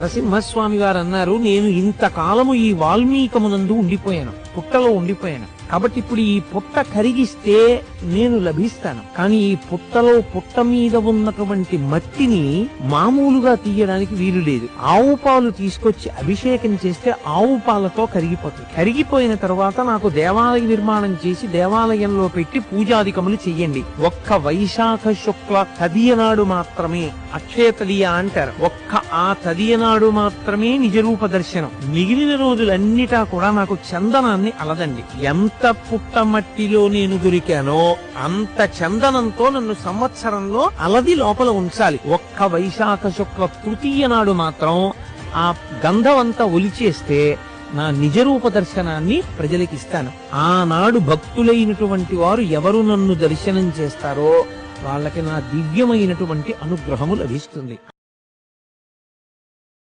నరసింహస్వామి గారు అన్నారు, నేను ఇంతకాలము ఈ వాల్మీకమునందు ఉండిపోయాను, పుట్టలో ఉండిపోయాను. కాబట్టి ఇప్పుడు ఈ పుట్ట కరిగిస్తే నేను లభిస్తాను. కానీ ఈ పుట్ట మీద ఉన్నటువంటి మట్టిని మామూలుగా తీయడానికి వీలు లేదు. ఆవు పాలు తీసుకొచ్చి అభిషేకం చేస్తే ఆవు పాలతో కరిగిపోతుంది. కరిగిపోయిన తర్వాత నాకు దేవాలయ నిర్మాణం చేసి దేవాలయంలో పెట్టి పూజాధికములు చెయ్యండి. ఒక్క వైశాఖ శుక్ల తదియ నాడు మాత్రమే అక్షయ తదియ అంటారు. ఒక్క ఆ తదియ నాడు మాత్రమే నిజరూప దర్శనం. మిగిలిన రోజులన్నిటా కూడా నాకు చందనాన్ని అలదండి. ఎంత పుట్టమట్టిలో నేను దొరికానో అంత చందనంతో నన్ను సంవత్సరంలో అలది లోపల ఉంచాలి. ఒక్క వైశాఖ శుక్ల తృతీయ నాడు మాత్రం ఆ గంధం అంతా ఒలిచేస్తే నా నిజరూప దర్శనాన్ని ప్రజలకు ఇస్తాను. ఆనాడు భక్తులైనటువంటి వారు ఎవరు నన్ను దర్శనం చేస్తారో వాళ్ళకి నా దివ్యమైనటువంటి అనుగ్రహము లభిస్తుంది.